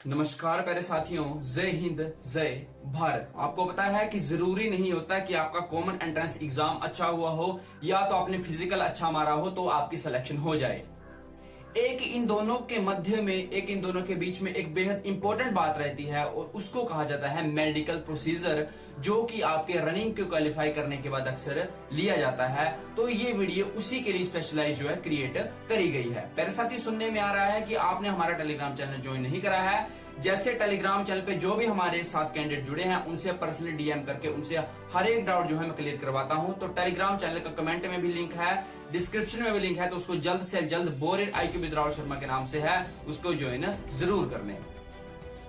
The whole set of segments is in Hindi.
नमस्कार प्यारे साथियों, जय हिंद जय भारत। आपको पता है कि जरूरी नहीं होता कि आपका कॉमन एंट्रेंस एग्जाम अच्छा हुआ हो या तो आपने फिजिकल अच्छा मारा हो तो आपकी सिलेक्शन हो जाए। एक इन दोनों के मध्य में, एक इन दोनों के बीच में एक बेहद इंपॉर्टेंट बात रहती है और उसको कहा जाता है मेडिकल प्रोसीजर, जो कि आपके रनिंग को क्वालिफाई करने के बाद अक्सर लिया जाता है। तो ये वीडियो उसी के लिए स्पेशलाइज जो है क्रिएट करी गई है। मेरे साथ ही सुनने में आ रहा है कि आपने हमारा टेलीग्राम चैनल ज्वाइन नहीं करा है। जैसे टेलीग्राम चैनल पे जो भी हमारे साथ कैंडिडेट जुड़े हैं उनसे पर्सनली डीएम करके उनसे हर एक डाउट जो है मैं क्लियर करवाता हूं। तो टेलीग्राम चैनल का कमेंट में भी लिंक है, डिस्क्रिप्शन में भी लिंक है, तो उसको जल्द से जल्द बोरिड IQ विद राहुल शर्मा के नाम से है, उसको ज्वाइन जरूर कर लें।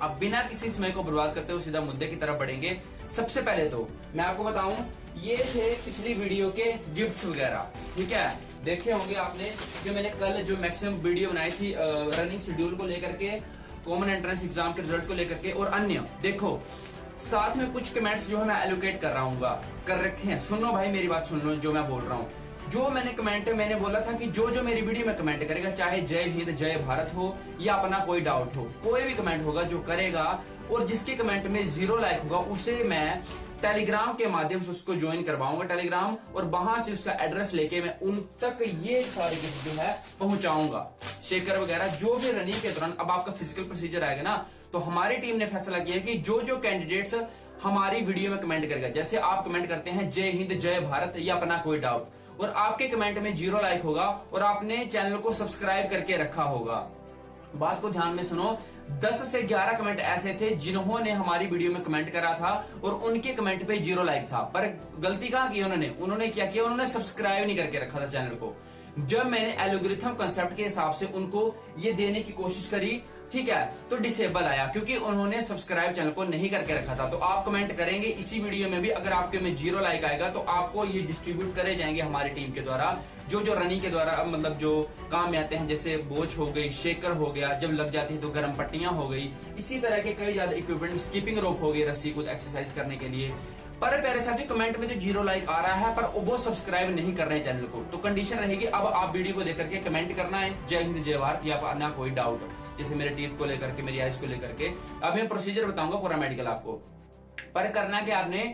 अब बिना किसी समय को बर्बाद करते हुए सीधा मुद्दे की तरफ बढ़ेंगे। सबसे पहले तो मैं आपको बताऊं, ये थे पिछली वीडियो के गिफ्ट्स वगैरह, ठीक है। देखे होंगे आपने जो मैंने कल जो मैक्सिमम वीडियो बनाई थी रनिंग शेड्यूल को लेकर के, कॉमन एंट्रेंस एग्जाम के रिजल्ट को लेकर के और अन्य। देखो साथ में कुछ कमेंट्स जो है मैं एलोकेट कर रहा हूँ, कर रखे हैं। सुनो भाई, मेरी बात सुन लो जो मैं बोल रहा हूँ। जो मैंने बोला था कि जो मेरी वीडियो में कमेंट करेगा, चाहे जय हिंद जय भारत हो या अपना कोई डाउट हो, कोई भी कमेंट होगा जो करेगा और जिसके कमेंट में 0 लाइक होगा, उसे मैं टेलीग्राम के माध्यम से उसको ज्वाइन करवाऊंगा टेलीग्राम, और वहां से उसका एड्रेस लेके मैं उन तक ये सारी चीज जो है पहुंचाऊंगा, शेकर वगैरह जो भी रनिंग के दौरान। अब आपका फिजिकल प्रोसीजर आएगा ना, तो हमारी टीम ने फैसला किया कि जो कैंडिडेट्स हमारी वीडियो में कमेंट करेगा, जैसे आप कमेंट करते हैं जय हिंद जय भारत या अपना कोई डाउट, और आपके कमेंट में 0 लाइक होगा और आपने चैनल को सब्सक्राइब करके रखा होगा। बात को ध्यान में सुनो, 10 से 11 कमेंट ऐसे थे जिन्होंने हमारी वीडियो में कमेंट करा था और उनके कमेंट पे 0 लाइक था, पर गलती कहां की उन्होंने क्या किया, उन्होंने सब्सक्राइब नहीं करके रखा था चैनल को। जब मैंने एल्गोरिथम कंसेप्ट के हिसाब से उनको ये देने की कोशिश करी, ठीक है, तो डिसेबल आया क्योंकि उन्होंने सब्सक्राइब चैनल को नहीं करके रखा था। तो आप कमेंट करेंगे इसी वीडियो में भी, अगर आपके में 0 लाइक आएगा तो आपको ये डिस्ट्रीब्यूट करे जाएंगे हमारी टीम के द्वारा, जो रनिंग के द्वारा मतलब जो काम में आते हैं, जैसे बोझ हो गई, शेकर हो गया, जब लग जाती है तो गर्म पट्टियां हो गई, इसी तरह के कई ज्यादा इक्विपमेंट, स्कीपिंग रोप हो गई, रस्सी कूद एक्सरसाइज करने के लिए। पर प्यारे साथियों, कमेंट में तो 0 लाइक आ रहा है पर वो सब्सक्राइब नहीं कर रहे हैं चैनल को, तो कंडीशन रहेगी अब आप वीडियो को देख करके कमेंट करना है जय हिंद जय भारत या अपना कोई डाउट, जैसे मेरे टीथ को लेकर के, मेरी आइज को लेकर के। अब मैं प्रोसीजर बताऊंगा पूरा मेडिकल आपको, पर करना कि आपने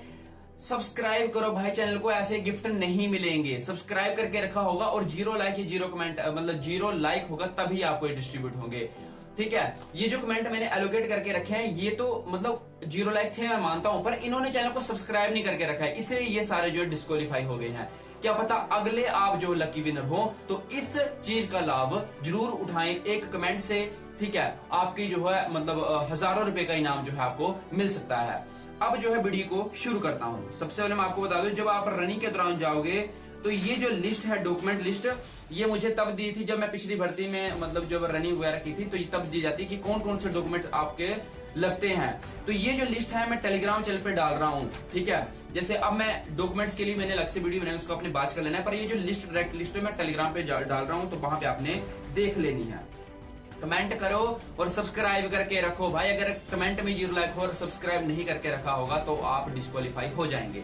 सब्सक्राइब करो भाई चैनल को, ऐसे गिफ्ट नहीं मिलेंगे। सब्सक्राइब करके रखा होगा और 0 लाइक या 0 कमेंट मतलब 0 लाइक होगा तभी आपको डिस्ट्रीब्यूट होंगे, ठीक है। ये जो कमेंट मैंने एलोकेट करके रखे हैं ये तो मतलब 0 लाइक थे, मैं मानता हूं, पर इन्होंने चैनल को सब्सक्राइब नहीं करके रखा है, इसलिए ये सारे जो डिस्क्वालीफाई हो गए हैं। क्या पता अगले आप जो लकी विनर हो तो इस चीज का लाभ जरूर उठाएं एक कमेंट से, ठीक है। आपकी जो है मतलब हजारों रुपए का इनाम जो है आपको मिल सकता है। अब जो है वीडियो को शुरू करता हूं। सबसे पहले मैं आपको बता दूं, जब आप रनिंग के दौरान जाओगे तो ये जो लिस्ट है, डॉक्यूमेंट लिस्ट, ये मुझे तब दी थी जब मैं पिछली भर्ती में मतलब जब रनिंग वगैरह की थी, तो ये तब दी जाती है कि कौन कौन से डॉक्यूमेंट्स आपके लगते हैं। तो ये जो लिस्ट है मैं टेलीग्राम चैनल पे डाल रहा हूँ, ठीक है। जैसे अब मैं डॉक्यूमेंट्स के लिए मैंने अलग से वीडियो बनाई, उसको अपने बात कर लेना है, पर ये जो लिस्ट डायरेक्ट लिस्ट है मैं टेलीग्राम पे डाल रहा हूँ, तो वहां पे आपने देख लेनी है। कमेंट करो और सब्सक्राइब करके रखो भाई। अगर कमेंट में 0 लाइक हो और सब्सक्राइब नहीं करके रखा होगा तो आप डिस्क्वालीफाई हो जाएंगे।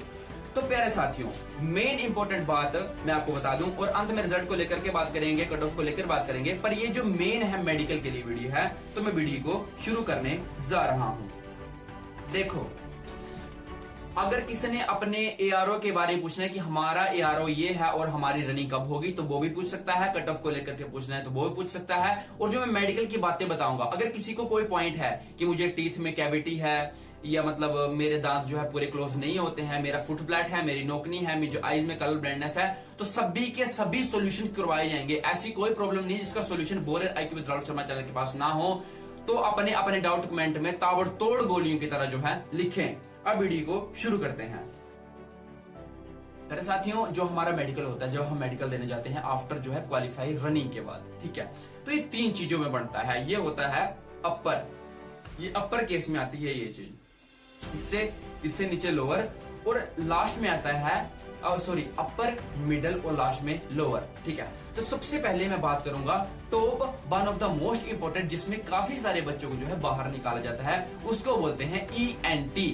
तो प्यारे साथियों, मेन इंपॉर्टेंट बात मैं आपको बता दूं और अंत में रिजल्ट को लेकर के बात करेंगे, कट ऑफ को लेकर बात करेंगे, पर ये जो मेन है मेडिकल के लिए वीडियो है, तो मैं वीडियो को शुरू करने जा रहा हूं। देखो, अगर किसी ने अपने ARO के बारे में पूछना है कि हमारा ARO ये है और हमारी रनिंग कब होगी, तो वो भी पूछ सकता है। कट ऑफ को लेकर के पूछना है तो वो भी पूछ सकता है। और जो मैं मेडिकल की बातें बताऊंगा, अगर किसी को कोई पॉइंट है कि मुझे टीथ में कैविटी है या मतलब मेरे दांत जो है पूरे क्लोज नहीं होते हैं, मेरा फुट फ्लैट है, मेरी नोकनी है, मेरी जो आईज में कलर ब्लाइंडनेस है, तो सभी के सभी सोल्यूशन करवाए जाएंगे। ऐसी कोई प्रॉब्लम नहीं जिसका सोल्यूशन बोरिड IQ with Rahul Sharma channel के पास ना हो। तो अपने अपने डाउट कमेंट में ताबड़तोड़ गोलियों की तरह जो है लिखें। अब वीडियो को शुरू करते हैं। मेरे साथियों, जो हमारा मेडिकल होता है, जब हम मेडिकल देने जाते हैं आफ्टर जो है क्वालिफाई रनिंग के बाद, ठीक है, तो ये 3 चीजों में बनता है। ये होता है अपर, ये अपर केस में आती है ये चीज, इससे नीचे लोअर, और लास्ट में आता है अपर, मिडल और लास्ट में लोअर, ठीक है। तो सबसे पहले मैं बात करूंगा top, one of the most important, जिसमें काफी सारे बच्चों को जो है बाहर निकाला जाता है, उसको बोलते हैं ENT।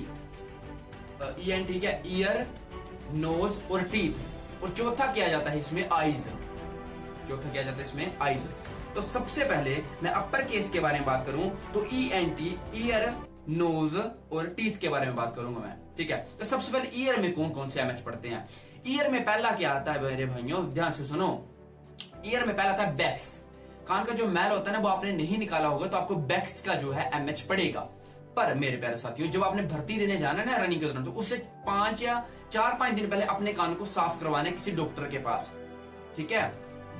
ENT क्या, ईयर, नोज और टीथ, और चौथा किया जाता है इसमें आईज, चौथा किया जाता है इसमें आईज। तो सबसे पहले मैं अपर केस के बारे में बात करूं तो ENT, ईयर, नोज और टीथ के बारे में बात करूंगा मैं, ठीक है। तो सबसे पहले ईयर में कौन कौन से MH पढ़ते हैं। ईयर में पहला क्या आता है मेरे भाइयों, ध्यान से सुनो। ईयर में पहला आता है बैक्स। कान का जो मैल होता है ना वो आपने नहीं निकाला होगा तो आपको बैक्स का जो है MH पड़ेगा। पर मेरे प्यारे साथियों, जब आपने भर्ती देने जाना ना रनिंग के दौरान, तो उससे 5 या 4-5 दिन पहले अपने कान को साफ करवाने किसी डॉक्टर के पास, ठीक है।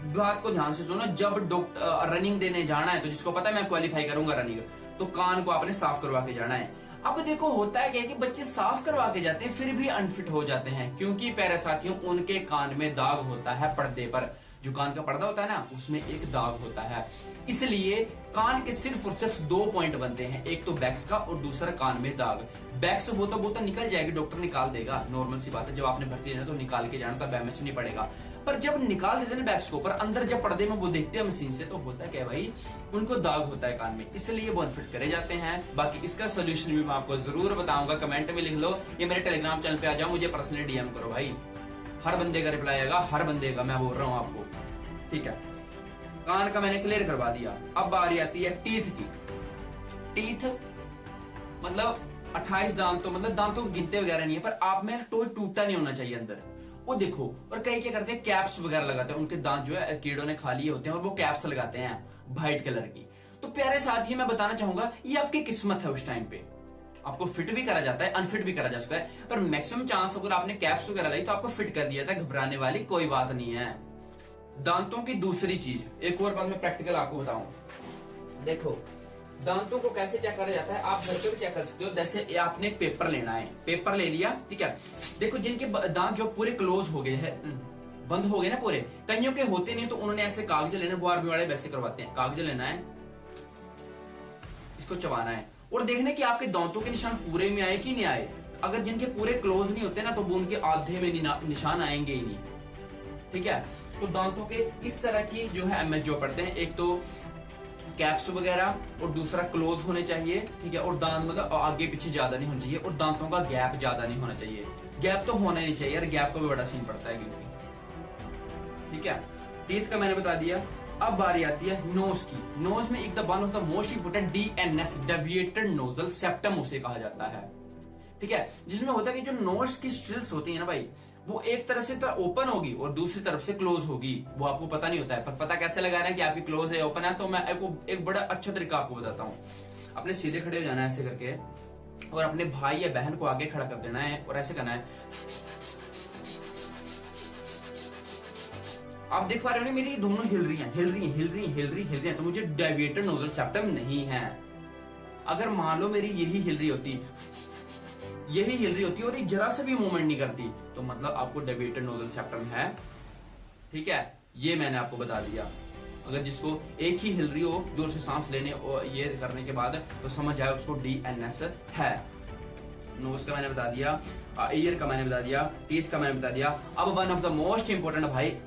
बात को ध्यान से सुनो, जब रनिंग देने जाना है तो जिसको पता है मैं क्वालिफाई करूंगा रनिंग, तो कान को आपने साफ करवा के जाना है। अब देखो होता है क्या कि बच्चे साफ करवा के जाते हैं फिर भी अनफिट हो जाते हैं, क्योंकि प्यारे साथियों उनके कान में दाग होता है पर्दे पर। जो कान का पर्दा होता है ना उसमें एक दाग होता है। इसलिए कान के सिर्फ और सिर्फ 2 पॉइंट बनते हैं, एक तो बैक्स का और दूसरा कान में दाग। बैक्स वो तो निकल जाएगी, डॉक्टर निकाल देगा, नॉर्मल सी बात है। जब आपने भर्ती लेना तो निकाल के जाना, तब MH नहीं पड़ेगा। पर जब निकाल देते हैं बैक्स को, पर अंदर जब पर्दे में वो देखते हैं मशीन से, तो होता है क्या भाई, उनको दाग होता है कान में, इसलिए वो अनफिट करे जाते हैं। बाकी इसका सोल्यूशन भी मैं आपको जरूर बताऊंगा, कमेंट में लिख लो, ये मेरे टेलीग्राम चैनल पे आ जाओ, मुझे पर्सनली DM करो भाई, हर बंदे का रिप्लाई आएगा, हर बंदे का, मैं बोल रहा हूँ आपको, ठीक है। कान का मैंने क्लियर करवा दिया। अब बारी आती है टीथ की। टीथ मतलब 28 दांत, तो मतलब दांतों को गिनते वगैरह नहीं है, पर आप में टोय टूटा नहीं होना चाहिए अंदर, वो देखो। और कई क्या करते हैं, कैप्स वगैरह लगाते हैं, उनके दांत जो है कीड़ों ने खा लिए होते हैं और वो कैप्स लगाते हैं व्हाइट कलर की। तो प्यारे साथी मैं बताना चाहूंगा ये आपकी किस्मत है, उस टाइम पे आपको फिट भी करा जाता है, अनफिट भी करा जा सकता है, पर मैक्सिमम चांस अगर आपने कैप्स वगैरह लगाई तो आपको फिट कर दिया था, घबराने वाली कोई बात नहीं है। दांतों की दूसरी चीज, एक और बात मैं प्रैक्टिकल आपको बताऊं, देखो दांतों को कैसे चेक करा जाता है, आप घर पे भी चेक कर सकते हो। जैसे आपने एक पेपर लेना है, पेपर ले लिया, ठीक है। देखो जिनके दांत जो पूरे क्लोज हो गए हैं, बंद हो गए ना पूरे, कईयों के होते नहीं, तो उन्होंने ऐसे कागज लेने, वो आर्मी वाले वैसे करवाते हैं, कागज लेना है, इसको चबाना है और देखना कि आपके दांतों के निशान पूरे में आए कि नहीं आए। अगर जिनके पूरे क्लोज नहीं होते ना, तो वो उनके आधे में निशान आएंगे ही नहीं, ठीक है। तो दांतों के इस तरह की जो है MH जो पड़ते हैं, एक तो कैप्स वगैरह और दूसरा क्लोज होने चाहिए, ठीक है। और दांत मतलब आगे पीछे ज्यादा नहीं होना चाहिए और दांतों का गैप ज्यादा नहीं होना चाहिए। गैप तो होना ही नहीं चाहिए यार, गैप का भी बड़ा सीन पड़ता है क्योंकि, ठीक है। टीथ का मैंने बता दिया। अब बारी आती है नोज की। नोज में एक the one of the most important DNS, deviated nozzle septum उसे कहा जाता है, ठीक है। जिसमें होता है कि जो नोज की स्ट्रिल्स होती है ना भाई, वो एक तरह से ओपन होगी और दूसरी तरफ से क्लोज होगी, वो आपको पता नहीं होता है। पर पता कैसे लगा रहे हैं कि आपकी क्लोज है ओपन है, तो मैं आपको एक बड़ा अच्छा तरीका आपको बताता हूँ। अपने सीधे खड़े हो जाना है ऐसे करके, और अपने भाई या बहन को आगे खड़ा कर देना है और ऐसे करना है। आप देख पा रहे हो ना, मेरी दोनों हिल रही हैं, तो मुझे डेविएटेड नोजल सेप्टम नहीं है। अगर मान लो मेरी यही हिल रही होती और ये जरा से भी मूवमेंट नहीं करती, तो मतलब आपको डेविएटेड नोजल सेप्टम है, ठीक है। ये मैंने आपको बता दिया। अगर जिसको एक ही हिल रही हो जोर से सांस लेने और ये करने के बाद, तो समझ आए उसको DNS है। नोज का मैंने बता दिया, ईयर का मैंने बता दिया, टीथ का मैंने बता दिया। अब one of the most important भाई,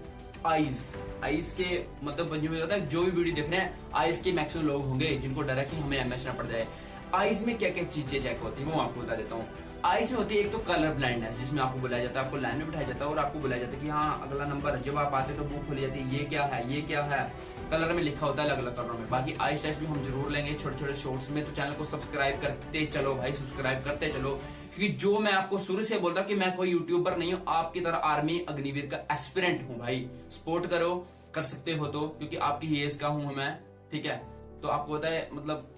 आईज के मतलब जो भी वीडियो देख रहे हैं, आईज के मैक्सिमम लोग होंगे जिनको डर है कि हमें MS ना पड़ जाए। आईज में क्या क्या चीजें चेक होती है वो आपको बता देता हूँ। आईज में होती है एक तो कलर ब्लाइंडनेस, जिसमें आपको बुलाया जाता है, आपको लाइन में बिठाया जाता है और आपको बुलाया जाता है कि हाँ अगला नंबर, जब आप आते तो बुक खुली जाती है, ये क्या है, कलर में लिखा होता है अलग अलग कलरों में। बाकी आईज टेस्ट भी हम जरूर लेंगे छोटे छोटे शॉर्ट्स में, तो चैनल को सब्सक्राइब करते चलो भाई, सब्सक्राइब करते चलो, क्योंकि जो मैं आपको शुरू से बोलता कि मैं कोई यूट्यूबर नहीं हूँ, आपकी तरह आर्मी अग्निवीर का एस्पिरेंट हूँ भाई। सपोर्ट करो, कर सकते हो तो, क्योंकि आपकी ही एज का हूँ मैं, ठीक है। तो आपको पता है मतलब,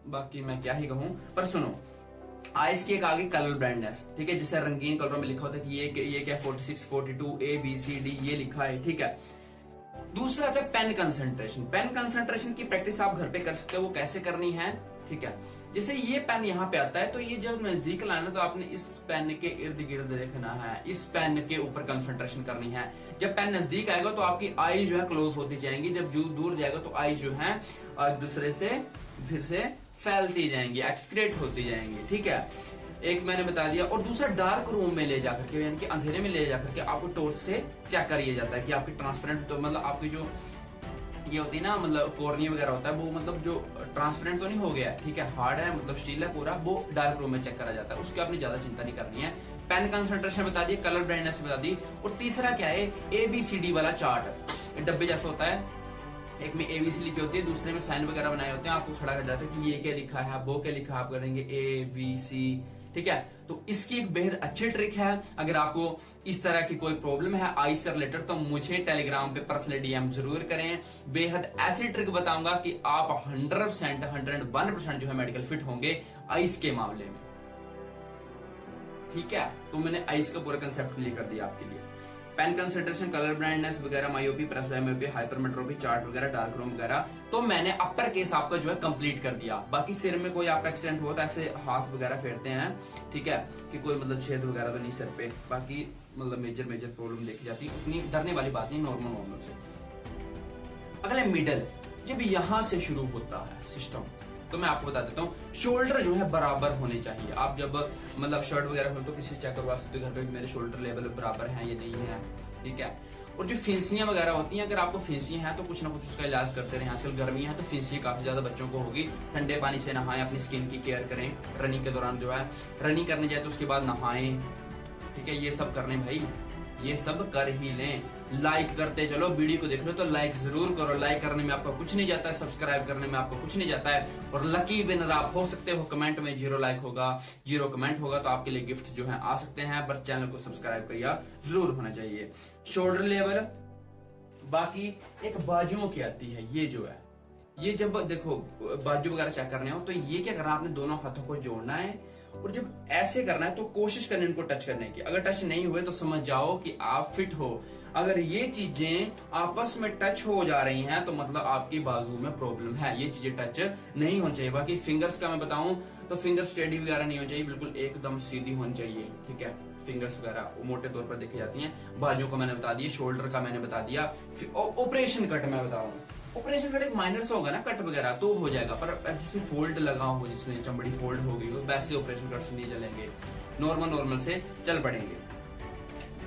बाकी मैं क्या ही कहूँ, पर सुनो, आइस की एक आगे कलर ब्लाइंडनेस, ठीक है, जिसे रंगीन कलरों में लिखा होता है कि ये क्या 46, 42, ABCD ये लिखा है, ठीक है। दूसरा आता है पेन कंसंट्रेशन। पेन कंसंट्रेशन की प्रैक्टिस आप घर पे कर सकते हो, वो कैसे करनी है, ठीक है। जैसे ये पेन यहाँ पे आता है, तो ये जब नजदीक लाना, तो आपने इस पेन के इर्द गिर्द देखना है, इस पेन के ऊपर कंसंट्रेशन करनी है। जब पेन नजदीक आएगा तो आपकी आई जो है क्लोज होती जाएंगी, जब दूर जाएगा तो आई जो है एक दूसरे से फिर से फैलती जाएंगी, एक्सक्रेट होती जाएंगी, ठीक है। एक मैंने बता दिया। और दूसरा डार्क रूम में ले जाकर के, यानी कि अंधेरे में ले जाकर के आपको टॉर्च से चेक करिए जाता है कि आपकी ट्रांसपेरेंट, तो मतलब आपकी जो ये होती है ना, मतलब कॉर्निया वगैरह होता है, वो मतलब जो ट्रांसपेरेंट तो नहीं हो गया, ठीक है, हार्ड है, मतलब स्टील है पूरा, वो डार्क रूम में चेक करा जाता है, उसकी आपने ज्यादा चिंता नहीं करनी है। पेन कंसंट्रेशन बता दी, कलर ब्राइटनेस बता दी, और तीसरा क्या है, ABCD वाला चार्ट, डब्बे जैसा होता है, एक में ABC लिखी होती है, दूसरे में साइन वगैरह बनाए होते हैं, आपको खड़ा कर जाता है कि ये क्या लिखा है, वो क्या लिखा है, आप करेंगे ABC। ठीक है, तो इसकी एक बेहद अच्छी ट्रिक है। अगर आपको इस तरह की कोई प्रॉब्लम है आई से रिलेटेड तो मुझे टेलीग्राम पे पर्सनली DM जरूर करें। बेहद ऐसी ट्रिक बताऊंगा कि आप 100% 101% जो है मेडिकल फिट होंगे आइस के मामले में। ठीक है, तो मैंने आइस का पूरा कंसेप्ट क्लियर कर दिया आपके लिए। पेन कंसंट्रेशन, कलर ब्लाइंडनेस वगैरह, मायोपी, प्रेसोडायमियोपी, हाइपरमेट्रोपी, चार्ट वगैरह, डार्क रूम वगैरह, तो मैंने अपर केस आपका जो है कंप्लीट कर दिया। बाकी सिर में कोई आपका एक्सीडेंट हुआ तो ऐसे हाथ वगैरह फेरते हैं, ठीक है, कि कोई मतलब छेद वगैरह तो नहीं सर पे, बाकी मतलब मेजर प्रॉब्लम देखी जाती है, उतनी डरने वाली बात नहीं, नॉर्मल से। अगले मिडल, जब यहां से शुरू होता है सिस्टम, तो मैं आपको बता देता हूँ, शोल्डर जो है बराबर होने चाहिए। आप जब मतलब शर्ट वगैरह हो तो किसी चेक करवा सकते हो घर पे, मेरे शोल्डर लेवल बराबर है ये नहीं है। ठीक है, और जो फिंसियां वगैरह होती हैं, अगर आपको फिंसियां हैं तो कुछ ना कुछ उसका इलाज करते रहे। आजकल गर्मियां हैं तो फिंसियां काफी ज्यादा बच्चों को होगी, ठंडे पानी से नहाएं, अपनी स्किन की केयर करें। रनिंग के दौरान जो है रनिंग करने जाए तो उसके बाद नहाएं। ठीक है, ये सब करने भाई, ये सब कर ही लें। लाइक करते चलो, वीडियो को देख रहे हो तो लाइक जरूर करो। लाइक करने में आपका कुछ नहीं जाता है, सब्सक्राइब करने में आपको कुछ नहीं जाता है, और लकी विनर आप हो सकते हो। कमेंट में 0 लाइक होगा, 0 कमेंट होगा तो आपके लिए गिफ्ट जो है आ सकते हैं, पर चैनल को सब्सक्राइब करिए जरूर होना चाहिए। शोल्डर लेवल, बाकी एक बाजुओं की आती है, ये जो है, ये जब देखो बाजू वगैरह चेक करने हो तो ये क्या करना है, आपने दोनों हाथों को जोड़ना है, और जब ऐसे करना है तो कोशिश करनी इनको टच करने की। अगर टच नहीं हुए तो समझ जाओ कि आप फिट हो। अगर ये चीजें आपस में टच हो जा रही हैं तो मतलब आपकी बाजू में प्रॉब्लम है, ये चीजें टच नहीं होनी चाहिए। बाकी फिंगर्स का मैं बताऊं तो फिंगर्स टेढ़ी वगैरह नहीं होनी चाहिए, बिल्कुल एकदम सीधी होनी चाहिए। ठीक है, फिंगर्स वगैरह मोटे तौर पर देखी जाती हैं। बाजुओं का मैंने बता दिया, शोल्डर का मैंने बता दिया। ऑपरेशन कट मैं बताऊं, ऑपरेशन कट एक माइनर सा होगा ना, कट वगैरह तो हो जाएगा, पर जैसे फोल्ड लगा हो, जिसमें चमड़ी फोल्ड हो गई हो, वैसे ऑपरेशन कट से नहीं चलेंगे, नॉर्मल से चल पड़ेंगे।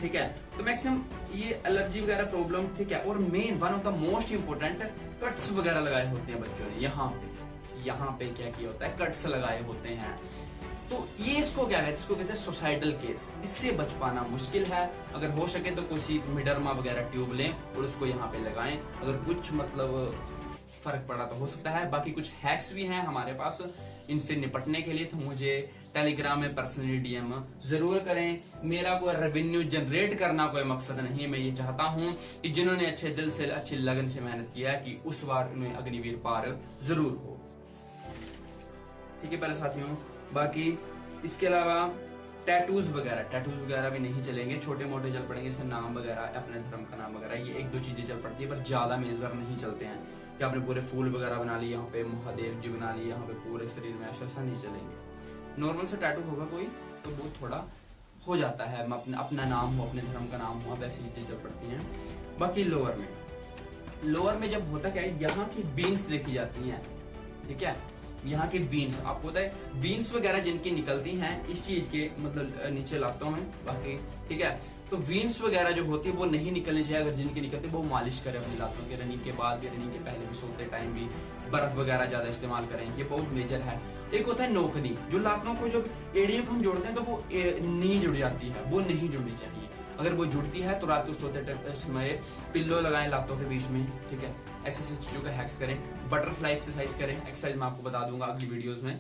ठीक है, तो मैक्सिमम ये एलर्जी वगैरह प्रॉब्लम, ठीक है, और main one of the most important cuts वगैरह लगाए होते हैं बच्चों ने। यहाँ पे क्या किया होता है, कट्स लगाए होते हैं, तो ये इसको क्या कहते हैं, इसको कहते हैं सुसाइडल केस। इससे बच पाना मुश्किल है। अगर हो सके तो किसी मिडरमा वगैरह ट्यूब लें और उसको यहाँ पे लगाएं। अगर कुछ मतलब फर्क पड़ा तो हो सकता है। बाकी कुछ हैक्स भी हैं हमारे पास इनसे निपटने के लिए, तो मुझे टेलीग्राम में पर्सनली DM जरूर करें। मेरा कोई रेवेन्यू जनरेट करना कोई मकसद नहीं, मैं ये चाहता हूँ कि जिन्होंने अच्छे दिल से, अच्छी लगन से मेहनत किया है कि उस बार उन्हें अग्निवीर पार जरूर हो। ठीक है पहले साथियों, बाकी इसके अलावा टैटूज वगैरह भी नहीं चलेंगे, छोटे मोटे चल पड़ेंगे, जैसे नाम वगैरह, अपने धर्म का नाम वगैरह, ये 1-2 चीजें चल पड़ती है, पर ज्यादा मेजर नहीं चलते हैं कि आपने पूरे फूल वगैरह बना लिए, यहाँ पे महादेव जी बना लिए, यहाँ पे पूरे शरीर में, ऐसा नहीं चलेंगे। नॉर्मल से टैटू होगा कोई तो वो थोड़ा हो जाता है, अपना नाम हो, अपने धर्म का नाम हो, वैसी चीजें चल पड़ती हैं। बाकी लोअर में जब होता क्या है, यहाँ की बीन्स देखी जाती हैं। ठीक है, यहाँ के बीन्स, आपको पता है बीन्स वगैरह जिनकी निकलती हैं इस चीज के मतलब नीचे लातों में, बाकी ठीक है, तो बीन्स वगैरह जो होती है वो नहीं निकलनी चाहिए। अगर जिनकी निकलती है वो मालिश करें अपनी लातों के, रनिंग के बाद भी, रनिंग के पहले भी, सोते टाइम भी बर्फ वगैरह ज्यादा इस्तेमाल करें, ये बहुत मेजर है। एक होता है नोकनी, जो लातों को जब एड़ियों को हम जोड़ते हैं तो वो नहीं जुड़ जाती है, वो नहीं जुड़नी चाहिए। अगर वो जुड़ती है तो रात को सोते समय पिल्लो लगाएं लातों के बीच में। ठीक है, ऐसी चीजों का हैक्स करें। बटरफ्लाई एक्सरसाइज करें, एक्सरसाइज मैं आपको बता दूंगा अगली वीडियोस में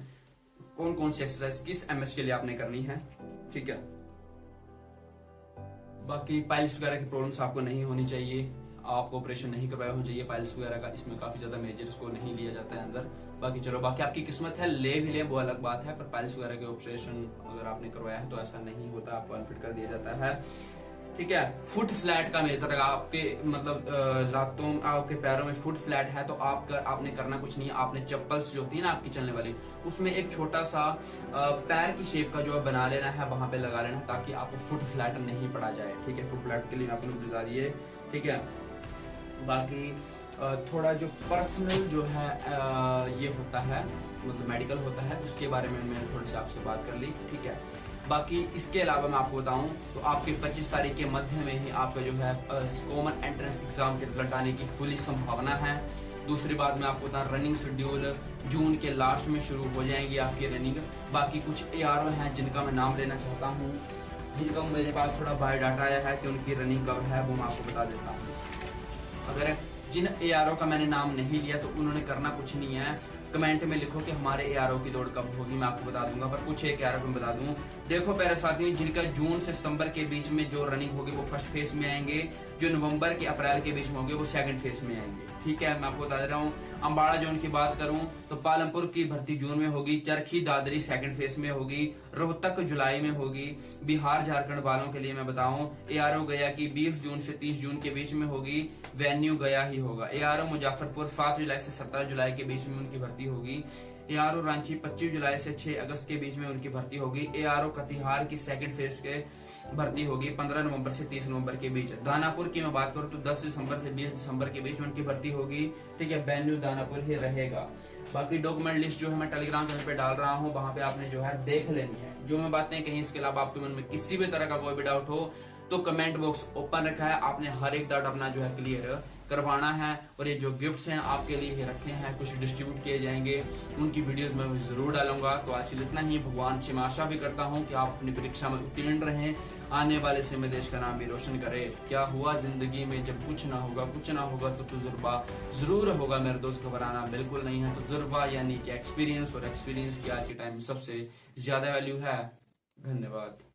कौन कौन सी एक्सरसाइज किस MS के लिए आपने करनी है। ठीक है, बाकी पाइल्स वगैरह की प्रॉब्लम्स आपको नहीं होनी चाहिए, आपको ऑपरेशन नहीं करवाया होना चाहिए पाइल्स वगैरह का, इसमें काफी ज्यादा मेजर्स को नहीं लिया जाता है अंदर। बाकी चलो, बाकी आपकी किस्मत है, ले भी ले वो अलग बात है, पर पाइल्स वगैरह के ऑपरेशन अगर आपने करवाया है तो ऐसा नहीं होता, आपको अनफिट कर दिया जाता है। ठीक है, फुट फ्लैट का मेजर, अगर आपके मतलब लातों, आपके पैरों में फुट फ्लैट है तो आपने करना कुछ नहीं है, आपने चप्पल्स जो होती है ना आपकी चलने वाली, उसमें एक छोटा सा पैर की शेप का जो है बना लेना है, वहां पे लगा लेना है, ताकि आपको फुट फ्लैट नहीं पड़ा जाए। ठीक है, फुट फ्लैट के लिए आपने बता दिए। ठीक है, बाकी थोड़ा जो पर्सनल जो है ये होता है, मतलब मेडिकल होता है, उसके बारे में मैंने थोड़ी सी आपसे बात कर ली। ठीक है, बाकी इसके अलावा मैं आपको बताऊं तो आपके 25 तारीख के मध्य में ही आपका जो है कॉमन एंट्रेंस एग्जाम के रिजल्ट आने की फुली संभावना है। दूसरी बात मैं आपको बताऊं, रनिंग शेड्यूल जून के लास्ट में शुरू हो जाएगी आपकी रनिंग। बाकी कुछ ARO हैं जिनका मैं नाम लेना चाहता हूँ, जिनका मेरे पास थोड़ा बायोडाटा आया है कि उनकी रनिंग कब है, वो मैं आपको बता देता हूँ। अगर जिन ARO का मैंने नाम नहीं लिया तो उन्होंने करना कुछ नहीं है, कमेंट में लिखो कि हमारे ARO की दौड़ कब होगी, मैं आपको बता दूंगा। पर कुछ एक ARO में बता दूं, देखो प्यारे साथियों, जिनका जून से सितंबर के बीच में जो रनिंग होगी वो फर्स्ट फेज में आएंगे, जो नवंबर के अप्रैल के बीच में होंगे वो सेकंड फेज में आएंगे। ठीक है, मैं आपको बता दे रहा हूँ। अम्बाड़ा जोन की बात करूं तो पालमपुर की भर्ती जून में होगी, चरखी दादरी सेकंड फेज में होगी, रोहतक जुलाई में होगी। बिहार झारखंड वालों के लिए मैं बताऊं, ARO गया की 20 जून से 30 जून के बीच में होगी, वेन्यू गया ही होगा। ARO मुजफ्फरपुर 7 जुलाई से 17 जुलाई के बीच में उनकी भर्ती होगी। ARO रांची 25 जुलाई से 6 अगस्त के बीच में उनकी भर्ती होगी। ARO कटिहार की सेकंड फेज के भर्ती होगी 15 नवंबर से 30 नवंबर के बीच। दानापुर की मैं बात करूं तो 10 दिसंबर से 20 दिसंबर के बीच में उनकी भर्ती होगी। ठीक है, वेन्यू दानापुर ही रहेगा। बाकी डॉक्यूमेंट लिस्ट जो है मैं टेलीग्राम चैनल पे डाल रहा हूं, वहां पे आपने जो है देख लेनी है जो मैं बातें कहीं। इसके अलावा आपके मन में किसी भी तरह का कोई भी डाउट हो तो कमेंट बॉक्स ओपन रखा है, आपने हर एक डाउट अपना जो है क्लियर करवाना है। और ये जो गिफ्ट्स हैं आपके लिए ही रखे हैं, कुछ डिस्ट्रीब्यूट किए जाएंगे, उनकी वीडियोस मैं जरूर डालूंगा। तो आज इतना ही, भगवान से मैं आशा भी करता हूँ कि आप अपनी परीक्षा में उत्तीर्ण रहें, आने वाले समय देश का नाम भी रोशन करे। क्या हुआ जिंदगी में जब कुछ ना होगा तो तजुर्बा जरूर होगा मेरे दोस्त, घबराना बिल्कुल नहीं है। तजुर्बा यानी कि एक्सपीरियंस, और एक्सपीरियंस की आज के टाइम में सबसे ज्यादा वैल्यू है। धन्यवाद।